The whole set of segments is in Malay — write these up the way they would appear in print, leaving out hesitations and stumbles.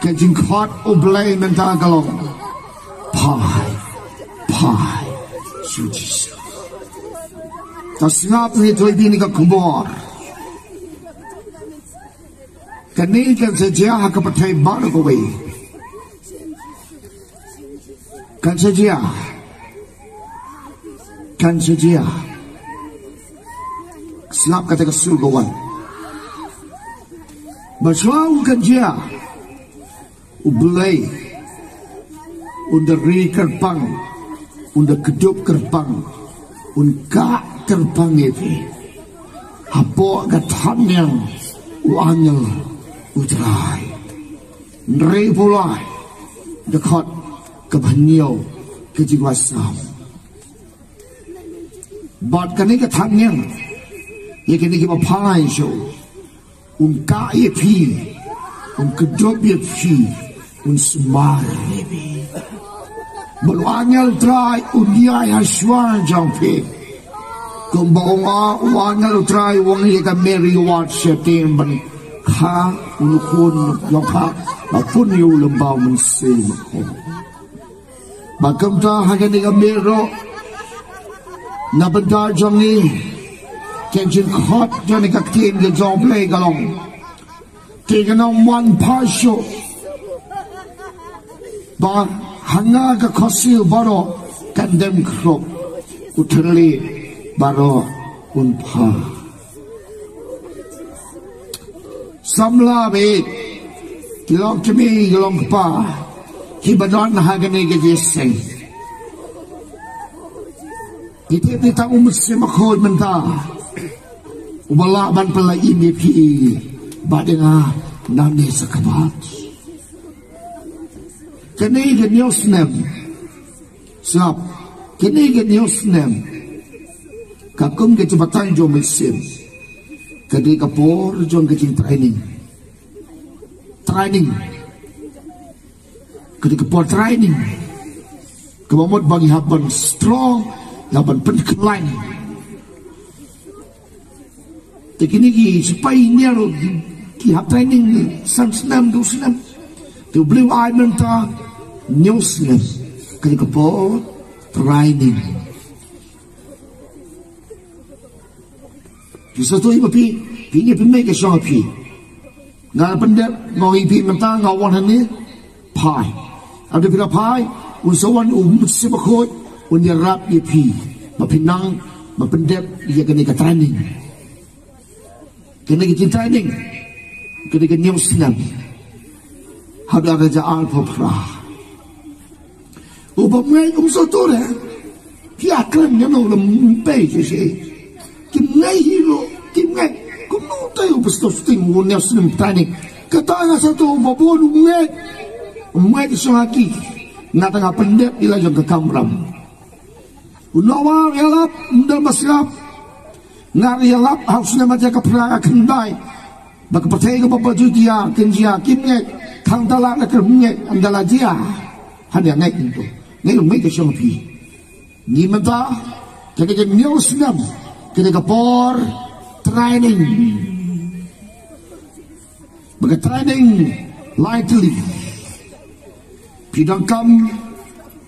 Kajing kot oblay menta galong. Pai, sujis. Tas ngap ni tuai bini ka kumbor. Kani kan saja ka patai bar ko wei. Kan saja. Snap kata ka sulgawan. Maswau kan dia. Ublay. Unda ri kerbang, unda kedup kerbang, unka kerbang itu. Apo gatan yang uangel utrai, nri pulai, dekat kebanyo kejiwasam. Bad kani gatan yang, ya kini kita pakai show, unka itu, unkedup itu, unsemar itu. Beluangel try undiai haswan jampi. Kumbonga uangel try wangi ka Mary Watt setting ban ha unukun yopa apun yu lembau mensim. Bagam ta hagen ka Mero na benda jangi kenjin khot jani ka tin ke jomplay galong. Teganong one pasho. Ba hanga ka kosil baro kandem krop uterli baro unpa samla be kilong kemi kilong pa hibadon hagane ke jeseng kita tak umusnya makhod menta ubala ban pala ini pi badenga nani sakabat. Kini ke news nem, siap. Kini ke news nem, kakum ke cepatan jom mesin, kadi kapor jom ke training, kadi kapor training, kemamut bagi haban strong, haban penkelain. Tekini ki supaya ini alo ki hab training senam tu senam, tu beli air mentah. Newsnya kali kapor training. Kisah tu ibu pi make sure pi. Ngal pendek ngoi pi mentang ngawan ni pai. Ada bila pai unsawan sebakot unyarap ye pi. Mapinang mapendek dia kena ke training. Kena ke training. Kena ke newsnya. Ada raja alpha. Ubamai umsotore, kiakran yang orang mumpai je, kimai hilo, kimai, kumu tahu bestos tinggal ni asal training. Kata satu babon umai disahaki, nak tengah pendek ila jang kekamram. Unawang elap, undal masyap, ngari elap harusnya macam keperang kendai. Bagi percaya ke bapa dia, kenjia, kimai, kang talak nak kerumai, andala dia, hanya naik itu. Ngayon may kasyang pi. Ni menta, kaya news nam, kaya kapor training. Baga training lightly. Pidang kam,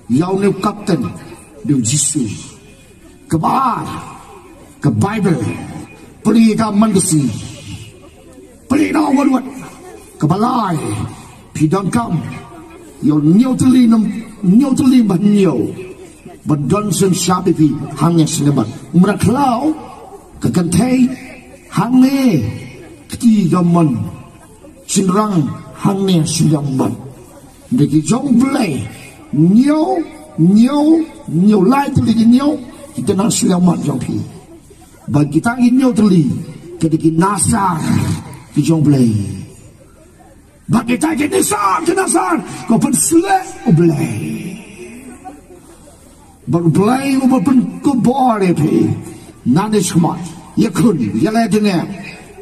yaw ni kapten, diw Jisu. Kabar, ka Bible, puli ka mandasi. Puli na wadwad, kabalay, pidang kam, yaw Nyo tuli ba nyo badon sen sabi pi hangnya sinabat meraklau kekentay hange kti gaman sinrang hangnya sinabat deki jong play nyo lai tuli nyo kita nang sinabat jong pi bagi kita nyo tuli kedeki nasar ki jong play. Bagi tak jenasar, kau pun sulit oblay. Baru oblay, kau pun kubur itu. Nanti semua, ya kun, ya ledengnya,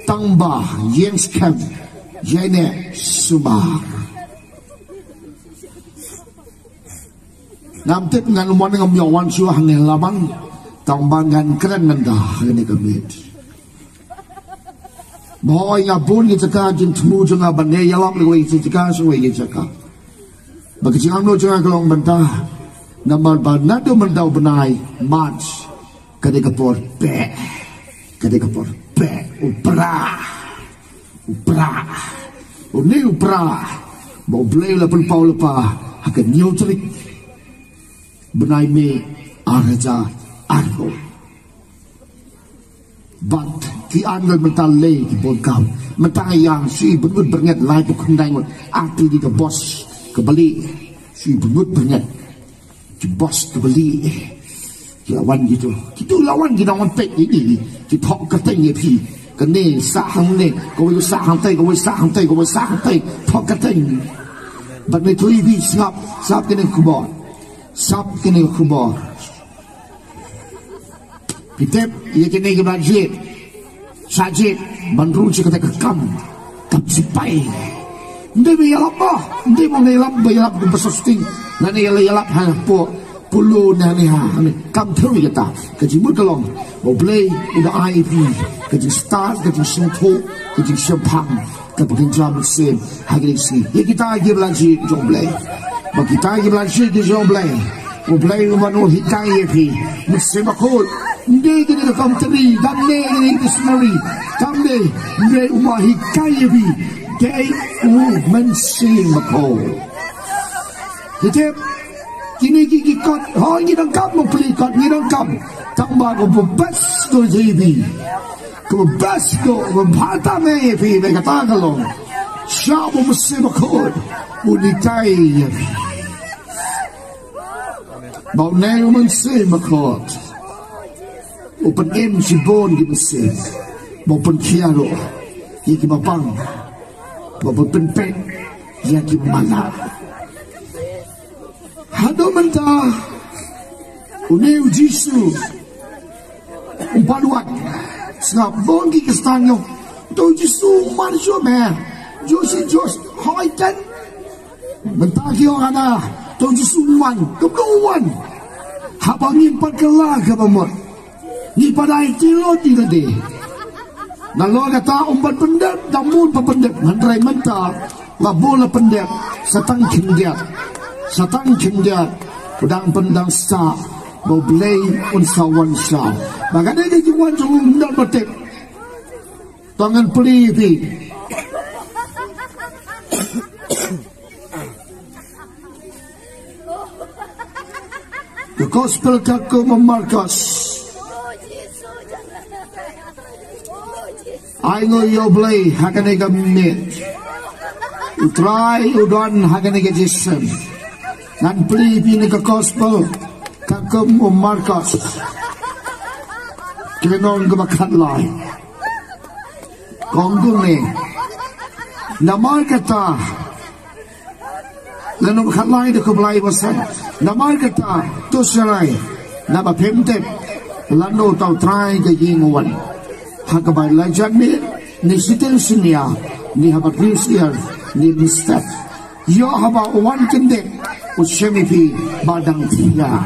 tambah, yang skam, jene sumar. Nampak dengan umur dengan miawan suah hangil labang, tambah dengan keren mendah ini kemit. Boy ngabun gitaka jin temu jonga banne yalap le wei jika suwe gitaka. Bagi jang no jonga kelong bantah. Namal banado mandau benai march kade kapor pe. Kade kapor pe upra. Uni upra. Mau blei la pun pau lepa akan nyo cerik. Benai me araja arho. But ki angal mental lay ki bongkam mentang yang si bengut bernget lai pukun daingot arti di ke bos kebeli si bengut bernget ki bos kebeli ki lawan gitu kita lawan kita lawan pek ini ki thok kateng ye pi ke ne sa hang ne ko wi sa hang tai ko wi sa hang tai ko wi sa hang tai thok kateng but ne tui bi sap kene kubor sap kene kubor Pitep, ia kena ke bajit, sajit, bandruci kata kekam sipai. Dia bayalap dia mau bayalap bersusting, nani yalap hanya puluh nani kam terus kita, kaji mutalong, mau play udah IP, kaji start, kaji sentuh, kaji sempang, kaji jam sen, hari ini, ya kita lagi belajar jom play, bagi kita lagi belajar jom play. Ublay umano hikay pi musim akol hindi gini kam teri gamne gini dictionary gamne hindi umahikay pi day musim akol hitip kini gigikot ho ginang kam mo pelikot ginang kam tamba ko bebas ko jibi ko bebas ko mabata me pi may katagalong siya mo musim akol unitay pi Bau neo mense makot, open em si bon di mense, bau pen kiaro, iki bapang, bau pen pen, iki mana. Hado menta, uneu jisu, umpaluan, sebab bon ki kestanyo, tu jisu manusia meh, jos hoi kan, menta kio ana. Tau jisuman, keberuan. Haba ngimpat kelah ke bamot. Ngimpat air tilot di tadi. Nalo kata umpat pendek, damun pendek. Mandrai mentah, labola pendek. Satang cendiat. Pedang pendang sak. Bau belai unsawan sak. Maka dia kejuan jauh mendal betek. Tangan pelipi. The gospel kako memarkas. I know you play hakanega mit. Utrai udon hakanega jisem. Nan play pini ke gospel kako memarkas. Kenon ke bakat lai. Konggung ni. Namar kata. Lalu bakat lai de keblai basan. Namar kata tu serai nama pemtep lalu tau try ke jinguan hakabai lajan ni sitel sinia ni haba kristian ni step yo haba wan kendek usyemi pi badang tiga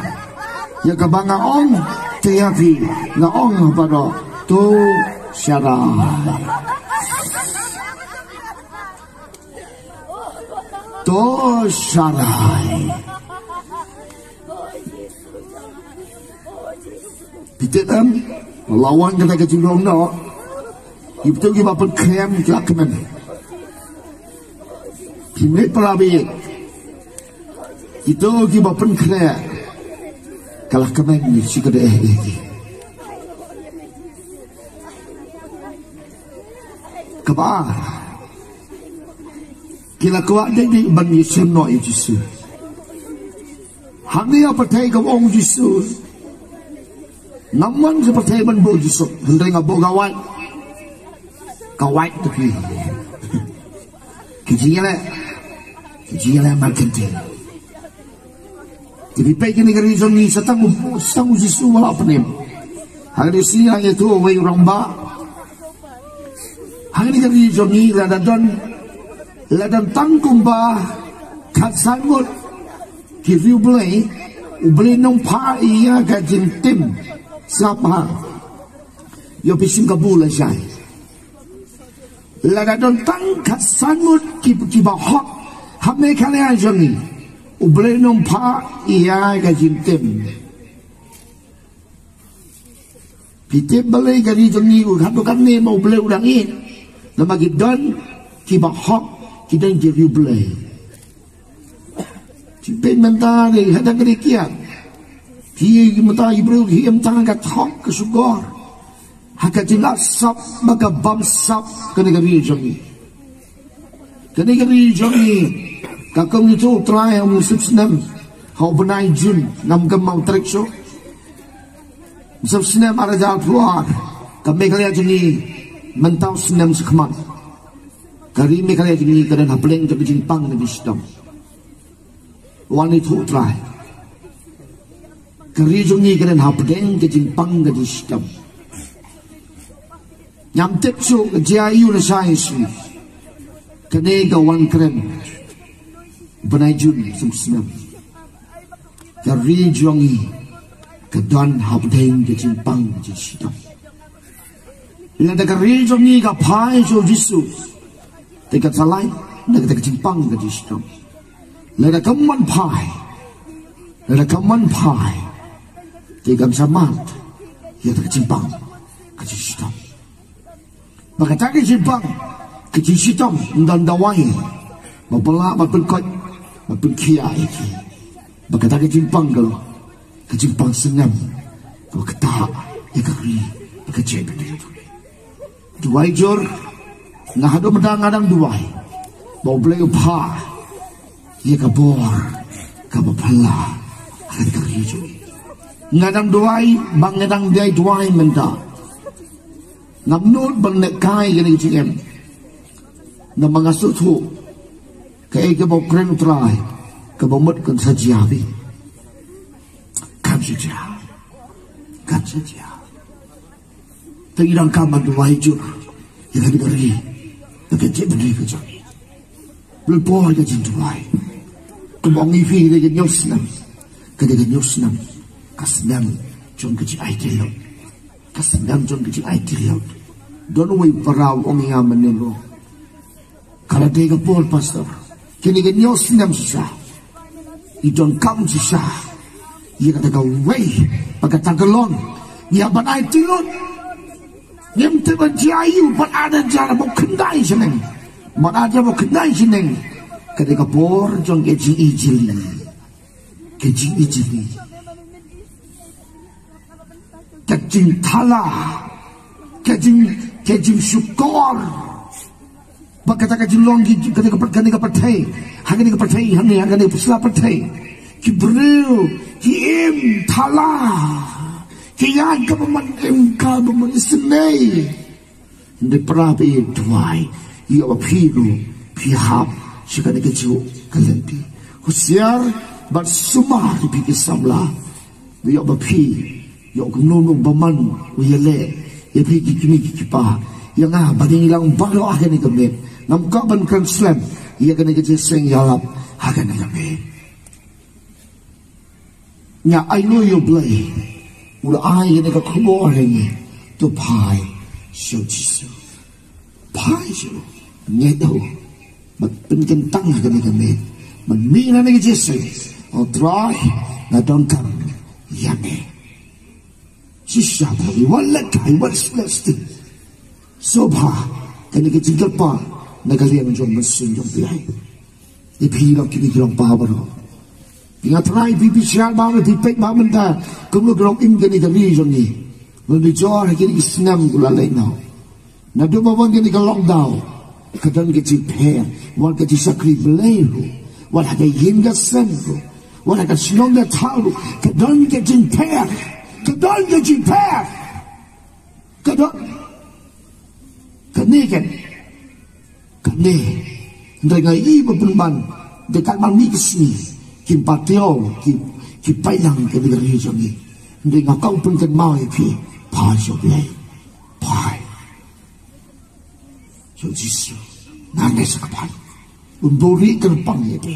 ya kabanga ong tiapi na ong haba tu serai tu serai Pitan lawan kata kecilong no, itu kita berkem kelakman. Kimai pelabi, itu kita berkem kelakman ni si kedai ini. Kebah, kita kuat jadi bani semua itu Yesus. Hanya apa tay kau Yesus. Namun seperti menbo Yesus, hendak ngabo kawat tu pi. Kejilah marketing. Jadi pergi negeri zoni setang Yesus wala penem. Hari sini hanya tu away orang ba. Hari negeri zoni ladan tangkum ba kat sangut. Kifu beli nong pa iya gajin tim. Siapa? Yo pisim kabul aja. Lada don tangkat sanut kiba hok hamne kalian jangi uble nompa iya ka jintem pite balai gari jangi hadu kan ne mau uble udang in nama gidon kiba hok kidan jeri uble cipen mentari hadang gari kiat ki mata ibru ki tangkat hok kesugor haka jelas sap maka bam sap kena gari jangi kakam itu try ang subsnem hau benai jun nam gamau trekso subsnem ada jal keluar kami kalian jangi mentau snem sekman kari me kalian jangi kadan hableng ke jimpang nabi sidam wan itu try kari jangi kadan hableng ke jimpang ke sidam nyam tekso jayu na science kene gawan keren benai jun semsenam kari jongi kedan habdeng ke jimpang ke sidam ila da kari jongi ka pai jo jisu tekat salai na ke jimpang ke sidam la da kaman pai tekan samat ya ke jimpang ke sidam maka tak jimpang ke sidam dan dawai mapala mapelkot mapelkiai maka tak jimpang kalau ke jimpang senam kalau kata ya kari ke jebe duai jor ngahado medang-adang duai mau beli upah ya kabor kabapala ke kari jor ngadang duai bang ngadang diai duai menta ngamnut bang nekai gani cingem na mga sutu kaya ka mau kren utray ka mamut kan sajiabi kan sajiabi tayirang kaman duway jur yang kami kari nakajib na ka dyan lulpohan ka dyan duway kumang ifi na ganyos nam kasnam dyan ka dyan ay tilaw don't wait paraw ang yaman nilo kalau dia kapol pastor kini ganyos nam siya idon kam siya iya kata ka way pagkatagalon iya banay tilon nyamte ba jayu pan ada jara mo kendai sineng man ada mo kendai sineng kata kapor jong kejing ijili kejing thala kejing syukor bakata kejing longgi kata kapatay hangani pusla patay kibril kim thala kiyan ka paman isinay hindi prabi duway iya wapilu pihap siya ka nagkajyo kalanti husyar bat sumah ipikisamla iya wapi iya kumnunong baman uyale iya pikikimikikipa iya nga bading ilang balo akin ni kami namkaban kan slam iya ka nagkajyo sing yalap akin ni kami nga I know you play ula ai ni ka kubo ringi to pai siêu jisu pai siêu nghe đâu mà bên chân tăng cái này mình mi na cái jisu or dry na don't come yane shisha bagi wala kai what's blessed so pa cái này cái jingle pa na kalian jom mesin jom pilai di pila kini kilang pa ba ro Ingat try pipi sial bangun pipi bangun ta kumlo grong im gani kali jongi Lalu jor kini kisnam gula lain now na dumawan gani ka lockdown kadan ke jiper wal ke sakri belelu wal hada yinga senro wal hada snonga talu kadan ke jiper kadan kane ndenga ibu penban dekat mami kesini kim patio ki pailang ke negeri jongi ndenga kau pun kan mau pi pai so play pai so jisu nane sakapan unbori kan pang ye pe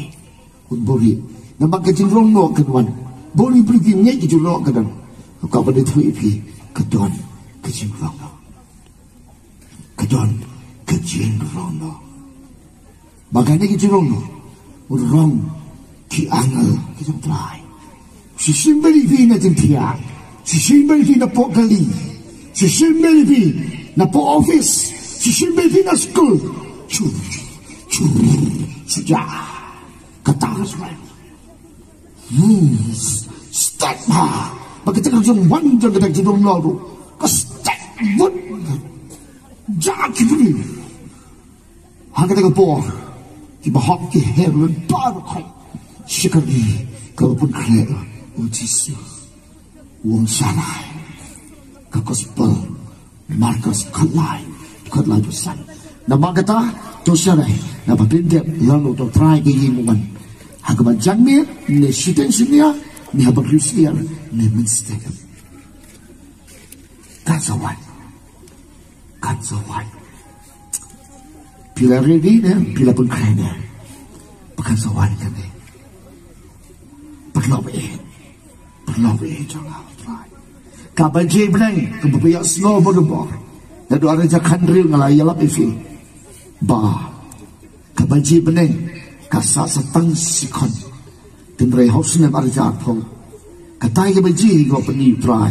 unbori nama ke jinrong no kan wan bori pergi ngai ke jinrong kan kau pada thui pi kedon ke jinrong kedon ke kecil rono. Bagainya kecil rono, orang ki angal kita try. Si simbeli fi na jentiak, si simbeli fi na po gali, si simbeli fi na po office, si simbeli fi na school. Sejak kata semua. Step ha, begitu kerja wanjang kita jadul lalu, ke step pun, jangan kiri. Hanya kita por, kita hak ke heran baru kai, sekali kalaupun kaya uji sih, uang salah, kekospel, markas kalai besar. Nama kata dosa rai, nama pinjam lalu tu try kehimuman. Hagaman jangmir, ne siten sinia, ne habag lusier, ne minstegan. Kazawan. Pila ready ne, pila pun kaya Pagkazawan ka ne. Paglawi, jangan try. Kabajay benang, kababaya slow berubah. Nado ada jakan real ngalai yalap ifi. Kabajay benang, kasa setang sikon timbre hosnem arja pong katai ke baji go peni try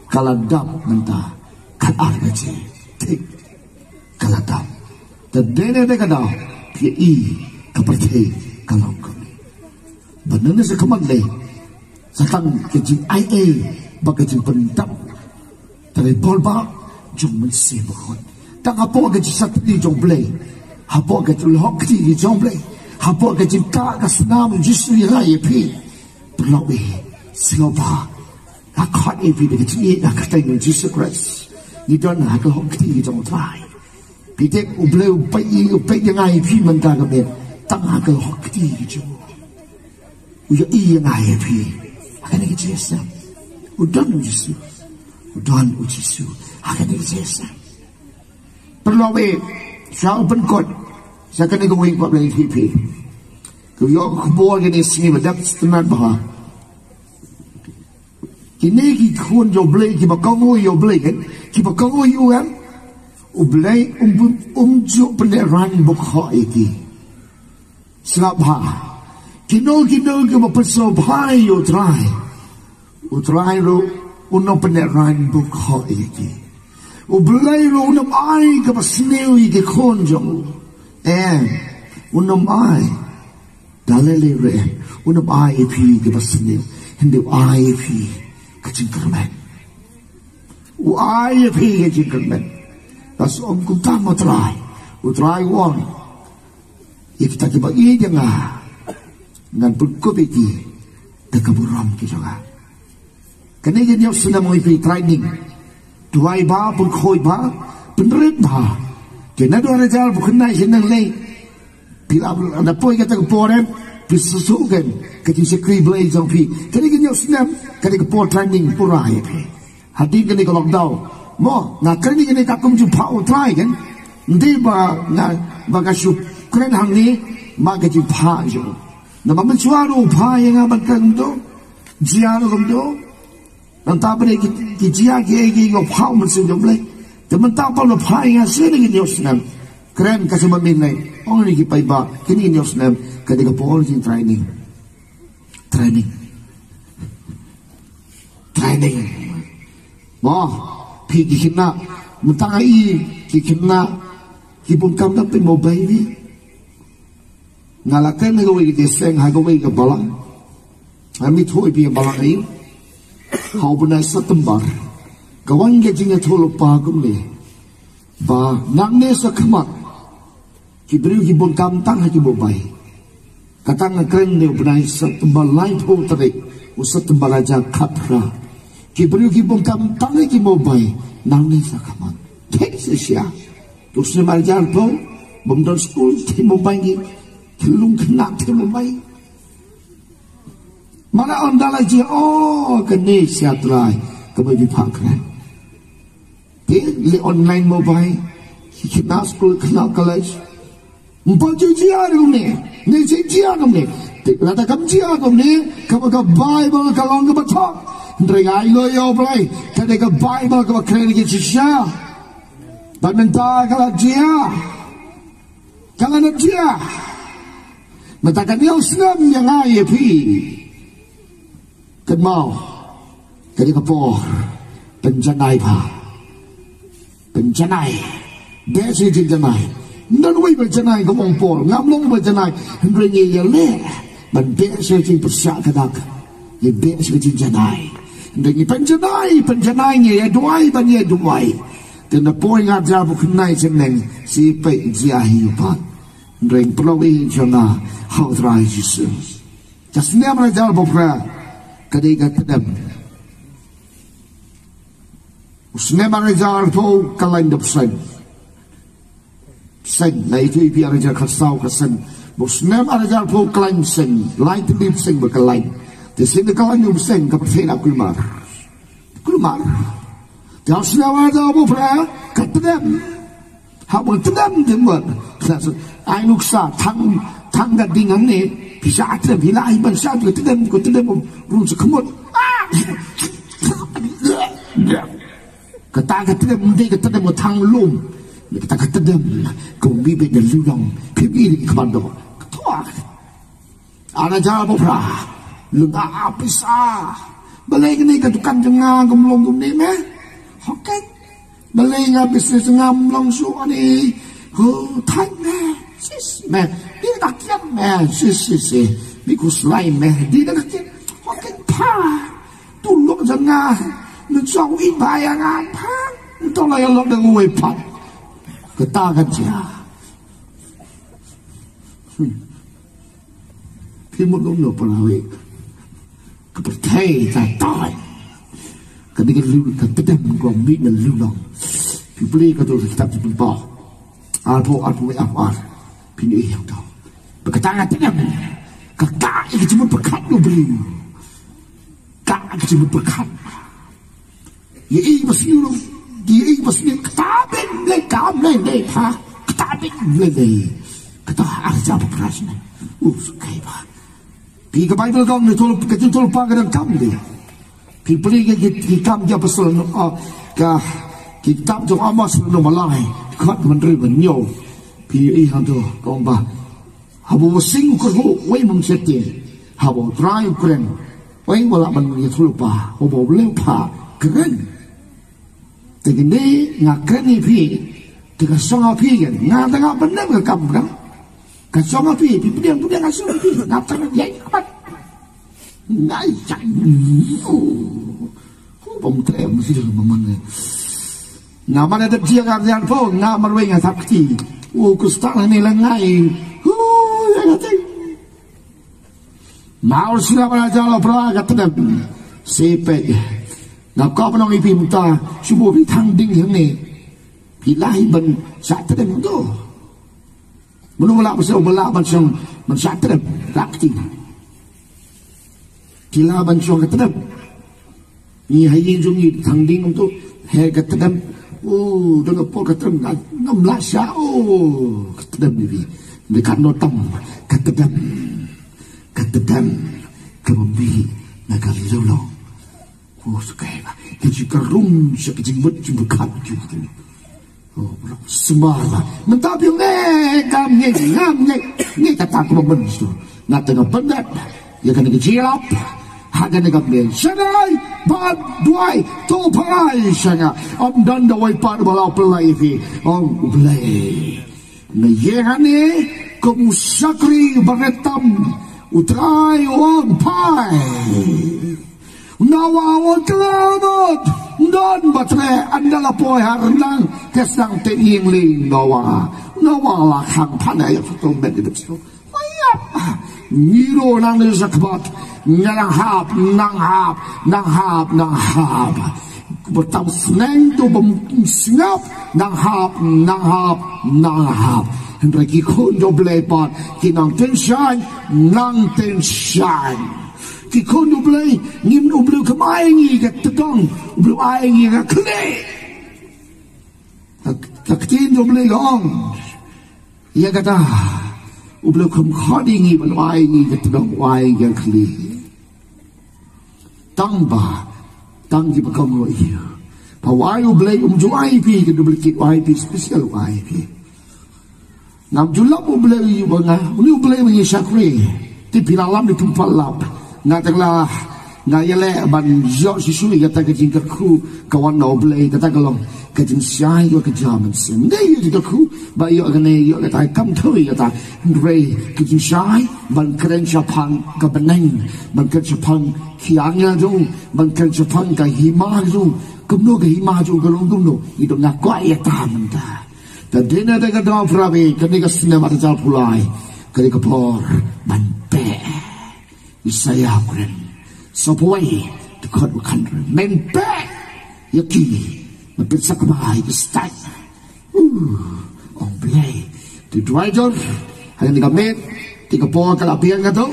kaladap menta kat argaji tik kaladap the dene de kada pi kaparte kalong kami banana sa kamadle satang kejing ia bagajing pendap tare bolba jong mensi bokon tang apo gaji satni jong blay hapo gaji lok ti jong blay hapo ka cinta ka senam jisu ya pi berlawi siapa akhat ipi de cinta ka teng jisu Christ ni don ha ka hok ti jong trai pi te uble upai yang ai pi menta ka me tang ha ka hok ti jong u ya yang ai pi akan ni jisu udon jisu akan ni jisu berlawi sa open court. Saya kena gawin ko ng PP. Kung yung kubuha gini singi madak setenan baha. Kini kun yo blay kibakango yo blay kan. Kibakango yo kan. Ublay umjo peneran bukha iki. Sebab ha. Kino kibapaso bhai yo try. Utry ro uno peneran bukha iki. Ublay ro unam ay kapasnew iki konjong. Unam ai dalele re unam ai pi ke basne hindi ai pi kacingkermen ai pi kacingkermen tas om kunta utrai won kita ke bagi jangan ngan pagkubiti takaburam kita kani ganyan sila mo ipi training duai ba pagkhoy ba penrit ba kena dua rejal bukan naik senang leh. Bila ada poin kata keporan, bersusukan kaki sekri belai jauh pi. Kini kini senam, kini kepor training pura ya pi. Hati kini kalau lockdown, mo, nak kini kakum jumpa utrai kan? Nanti bagasuk keren hang ni, mak jumpa je. Nama mencuaru pa yang aman kan tu, jiaru kan tu. Nanti apa ni kijia kiki kau pa mencuaru belai. Teman tapal na pahing asal ni Diyos nam keren kasi maminay oh ni kipay ba kini Diyos nam kadika po origin training mo pigi kina mutangai kikina kipun kam na pin mobile ni ngalakan na gawin deseng ha gawin ka balang ami thoy pi balang ay how bunay sa tembar kawan gajingnya tholo pagum ni ba nangne sa khamat kibri kibon kamtang ha kibobai katang kren ne bunai sa tembal lain ho tarik usat tembal aja khapra kibri kibon kamtang ha kibobai nangne sa khamat thek sia tusne marjan po bomdon school timobai ni kelung kena timobai mana ondala ji oh kene sia trai kebeji pakran li online mobile kena school kena college mpaju jia dum ni jia dum ni lata kam jia dum ni ka bible ka long ka batok ndrengai lo yo play ka bible ka kren ki sha banenta ka jia jangan dia matakan yang senam yang ai pi kan mau jadi kapor penjanai pa penjanai desi penjanai nan wei penjanai kamong pol ngamlong penjanai ringi yele ban desi persia kadak ye desi penjanai ringi penjanai ye duai ban ye duai dan poi ngajar bukanai jeneng si pe jia hiupat ring prowi jona how try Jesus just never jar bopra kadiga tedam usne manajar po kalain dap sen na itu ipi arajar khasau kasen usne manajar po kalain sen lain tip sen bakalain de sen kalain sen kapten akulmar Yang senyawa ada apa pula? Ketedam. Habang tedam demot. Ai nuksa tang gadingan ni bisa ada bila ai bansa ketedam belum sekemut. Kata ketedam dia ketedam tang lum. Kata ketedam kau bibi dan lulong pipi di kemando. Ketua. Ada jalan apa pula? Lega pisah. Balik ni ketukan jengah gemlong ni meh. Okay, balai nga bisnes ngam langsung ani, thay sis, di nakyan sis, because lain di nakyan, okay pa, tulog jengah, nagsawi bayang apa, ito lang yung lang nanguwi pa, katagan siya. Pimulong no palawi, kapatay, tatay. Ketika lu ketedam kau bina lulong, pibeli kau tetap di bawah, alpo pilih yang tahu. Berkata tedam, kakak itu cuma berkat lu beli, kakak cuma berkat. Ya ini masih lu, dia ini masih ketabin le ha, ketabin le, kata aja apa perasaan, sukai bah. Tiga Bible kau ni tol pagaran kamu dia. Pipli kitab dia pasal kitab tu Amos no malai kat menteri benyo pi hang tu kau ba habu sing ko wei mong sete habu try kren wei wala man ni thulupa habu le pa kren tegene ngakren ni pi tiga songa pi kan ngata benar ke kam kan ka songa pi pudiang ka songa pi ngata ye kat ngai chai bông trẻ một xíu mà mình nào mà đã chia ra ra phố nào mà bây giờ thắp thì cứ start này là ngay mau sila para jalo pra kata sepe nào có bên ông phim ta subuh bị thăng đinh hướng này bị lai bên sát tới đây đó belum lah pasal mình sát tới đây lạc gì kila ban so kata dah ni hai jung ni thang ding tu he kata dah dengan pol kata dah ngam la sha kata dah ni dekat no tam kata dah kembi nagal zolo sukai ba jika rum sekejimut jumbukat gitu sembarang mentapi ngam ni kata aku membensu nak tengah pendat ya kan kecilap hagan negap ni sanai bad duai to parai sanga dan dawai par bala pelai fi belai na yehane kumusakri baretam utrai wang pai nawa telamat dan batre andala poi harnang kesang teing ling nawa lah hang panai tu bet betul Niro nang zakbat nang hap bertam seneng tu singap nang hap Henry kondo blepat kinang tension nang tension ki kondo ble ngim ublu kemaingi kat tedong ublu aingi kat kle taktin do ble gong ya kata ublu kum khadingi ban aingi kat tedong aingi kat kle tang di bekam lo iya pa wayu ble ju IP ke duplicate IP special IP Ngam julap ubelai banga, uni ubelai mengi syakri, ti pilalam di tempat lap, ngataklah ngayale ban jok sisui kata kejing kerku kawan na ubelai kata kalong kejing syai yo kejaman sem, deh yo kerku, bayo kene yo kata kam thui kata, rei kejing syai ban keren syapang kebeneng, ban keren syapang kiangnya jung, ban keren syapang kahima jung, kumno kahima jung kalong kumno, itu ngakwai ya taman dah. Dan dina dengan doa perawi ketika senam ada jalan pulai ketika por banpe Isaya keren sebuai dekat bukan mempe yaki mempersa kemai kestai omblay di dua jor hanya 3 menit 3 por kalapian kata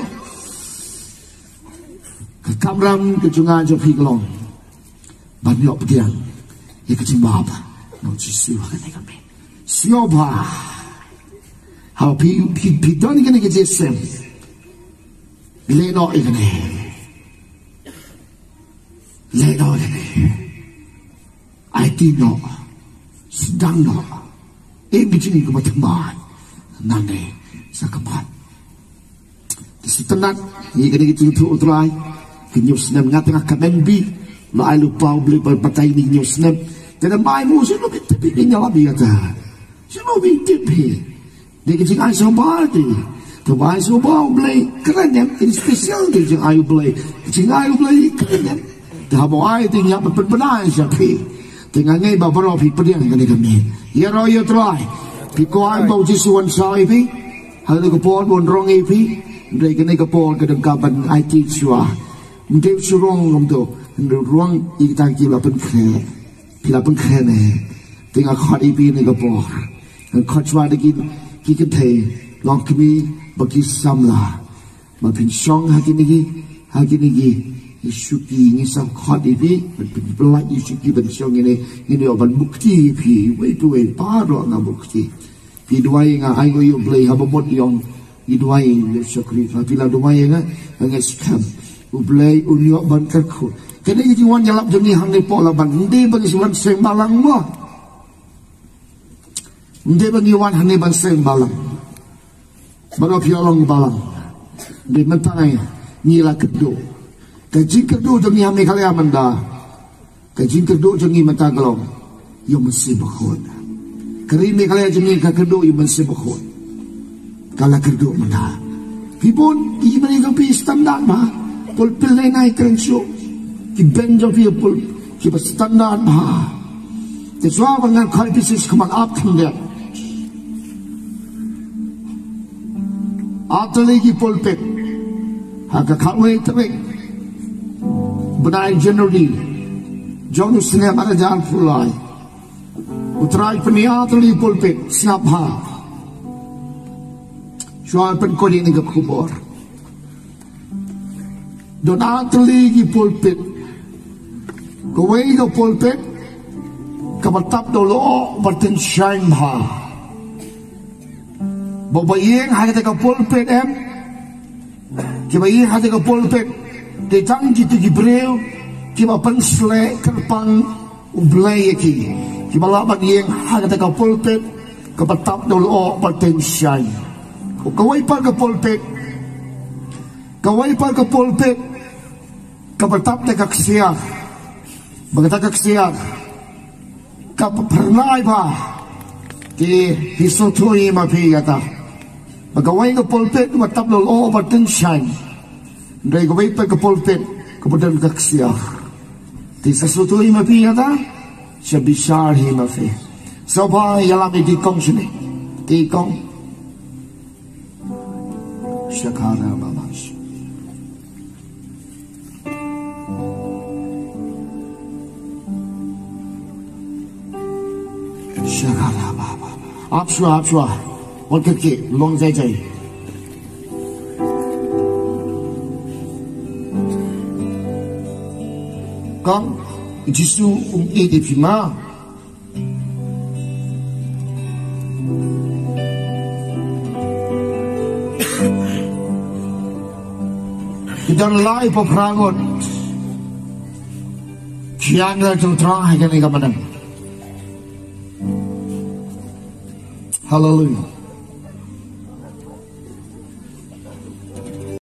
ke kamram ke jungan jo piglong banyak pediang ya kecil bapa no jisu hanya 3 menit Sioba, how he done again against him. Leno again. I did not. Sedang no. Begini kebetulan. Nane sakapat. Setelah ia kena gitu utrai. Kenyus nem ngateng akan bi. Lai lupa beli berbatai ni news nem. Jadi mai musuh lu tapi nyala biasa. Semua bintik he. Dia kecil air sobat he. Terbaik sobat beli keren yang ini spesial dia kecil air beli. Kecil air beli keren yang. Terhabuk air tinggal berbenar siapa. Tengah ni beberapa pilihan kena kami. Ya raya terai. Piko air bau jisuan sah ipi. Hari kepon pun rong ipi. Dari kena kepon kedengkapan IT suah. Mungkin surong untuk ruang kita kira pun keren. Kira pun keren he. Tengah khad ipi ni kepon. Kacwa lagi kita teh long kami bagi samla, makin song haki niki isuki ni sam khadi pi, belak isuki bersong ini oban bukti pi, wei paro ngam bukti, pi duai ngah ayo yo play habomot yong, pi duai syukri, tapi la duai ngah ngescam, ublay unyok ban kerku, kena jiwan jalap jeni hang ni pola ban, ndi bagi siwan sembalang mo. Hindi bang iwan hani banseng balang. Bago piolong balang. Di mentangay nila kedo. Kajing kedo jang ihami kaliaman da. Kajing kedo jang imatagalong. Yung masibakon. Karimi kalian jang kedo yung masibakon. Kala kedo manda. Pipon, iman yung pi standard ba? Pulpil na inay krensyo. Kibenjo pi pul. Kiba standard ba? Teswa bang kalpisis kumag-up kanda. Atalagi pulpit, hagakaway tawik, benay generally, jauh senap ada jalan pulai, utrai peniatali pulpit, senap ha, soal penkodi ni kekubur, don atalagi pulpit, kaway ke pulpit, kabatap dolo bertensyang ha. Babayeng hati ka pulpit em, kibayeng hati ka pulpit, ditang gitu gibril, kiba pensle kerpang ublay ki, kiba laban yeng hati ka pulpit, kabatap dolo bertensyay. Kaway pa ka pulpit, kabatap na kaksiyak, bagata kaksiyak, kapernay ba, ki hisutuyi mapigata. Magaway ka pulpit, mataplo o bertensyay. Dari gaway pa ka pulpit, kemudian kaksiyak. Di sasutuhi mapiyata, siya bisarhi mafi. So ba, yalami tikong siya ni. Tikong. Siya kara babas. Siya kara babas. Apswa. What could get long day? Come, jisu edi pima. Kita lalai peperangon. Kian tu terang hari ni kemarin. Hallelujah.